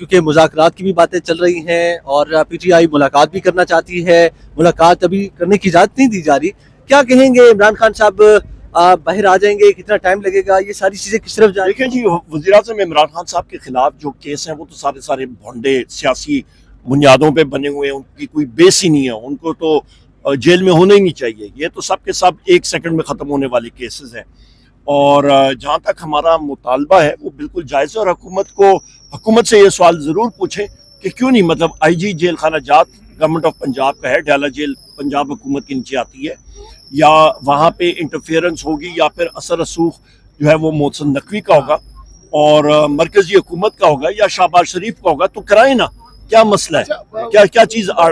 کیونکہ مذاکرات کی بھی باتیں چل رہی ہیں اور پی ٹی آئی ملاقات بھی کرنا چاہتی ہے، ملاقات ابھی کرنے کی اجازت نہیں دی جا رہی. کیا کہیں گے عمران خان صاحب باہر آ جائیں گے، کتنا ٹائم لگے گا، یہ ساری چیزیں کس طرف جائیں؟ دیکھیں جی، وزیراعظم عمران خان صاحب کے خلاف جو کیس ہیں وہ تو سارے بھونڈے سیاسی بنیادوں پہ بنے ہوئے ہیں، ان کی کوئی بیس ہی نہیں ہے، ان کو تو جیل میں ہونا ہی نہیں چاہیے. یہ تو سب کے سب ایک سیکنڈ میں ختم ہونے والے کیسز ہیں. اور جہاں تک ہمارا مطالبہ ہے وہ بالکل جائز ہے، اور حکومت سے یہ سوال ضرور پوچھیں کہ کیوں نہیں، مطلب آئی جی جیل خانہ جات گورنمنٹ آف پنجاب کا ہے، ڈیالہ جیل پنجاب حکومت کے نیچے آتی ہے، یا وہاں پہ انٹرفیئرنس ہوگی یا پھر اثر رسوخ جو ہے وہ محسن نقوی کا ہوگا اور مرکزی حکومت کا ہوگا یا شہباز شریف کا ہوگا، تو کرائیں نا. کیا مسئلہ ہے؟ کیا چیز آ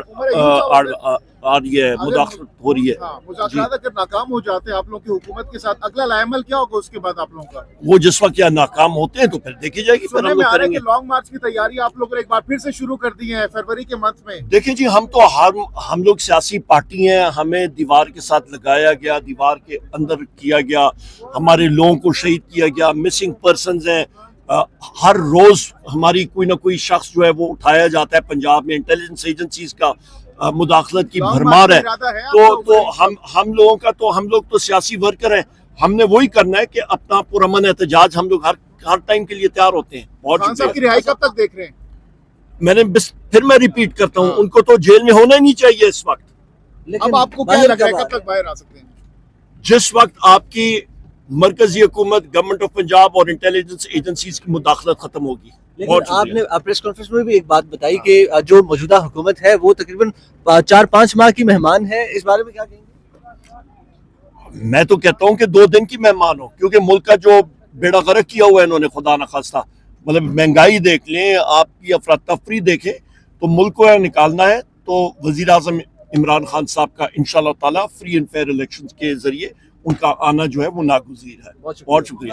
رہی ہے، مداخلت ہو رہی ہے؟ مذاکرات اگر ناکام ہو جاتے ہیں آپ لوگوں کی حکومت کے ساتھ، اگلا لائحہ کیا ہوگا اس کے بعد آپ لوگوں کا؟ وہ جس وقت یا ناکام ہوتے ہیں تو پھر دیکھی جائے گی، پھر ہم لوگ کریں گے. لانگ مارچ کی تیاری آپ لوگوں نے ایک بار پھر سے شروع کر دی ہے فروری کے منتھ میں. دیکھیں جی، ہم لوگ سیاسی پارٹی ہیں، ہمیں دیوار کے ساتھ لگایا گیا، دیوار کے اندر کیا گیا، ہمارے لوگوں کو شہید کیا گیا، مسنگ پرسنز ہیں. ہر روز ہماری کوئی نہ کوئی شخص جو ہے وہ اٹھایا جاتا ہے. پنجاب میں انٹیلیجنس ایجنسیز کا مداخلت کی بھرمار ہے. تو ہم لوگ تو سیاسی ورکر ہیں، ہم نے وہی کرنا ہے کہ اپنا پرامن احتجاج ہم لوگ ہر ٹائم کے لیے تیار ہوتے ہیں. خان صاحب کی رہائی کب تک دیکھ رہے ہیں؟ پھر میں ریپیٹ کرتا ہوں، ان کو تو جیل میں ہونا ہی نہیں چاہیے اس وقت. اب آپ کو کیا لگ رہا ہے کب تک باہر آ سکتے ہیں؟ جس وقت آپ کی مرکزی حکومت، گورنمنٹ آف پنجاب اور انٹیلیجنس ایجنسیز کی مداخلت ختم ہوگی. لیکن آپ نے پریس کانفرنس میں بھی ایک بات بتائی کہ جو موجودہ حکومت ہے وہ تقریباً 4-5 ماہ کی مہمان ہے، اس بارے میں کیا کہیں گے؟ میں تو کہتا ہوں کہ 2 دن کی مہمان ہو، کیونکہ ملک کا جو بیڑا غرق کیا ہوا ہے انہوں نے، خدا نخواستہ، مطلب مہنگائی دیکھ لیں، آپ کی افراتفری دیکھیں، تو ملک کو نکالنا ہے. تو وزیر اعظم عمران خان صاحب کا انشاءاللہ تعالی فری اینڈ فیئر الیکشن کے ذریعے ان کا آنا جو ہے وہ ناگزیر ہے. بہت شکریہ.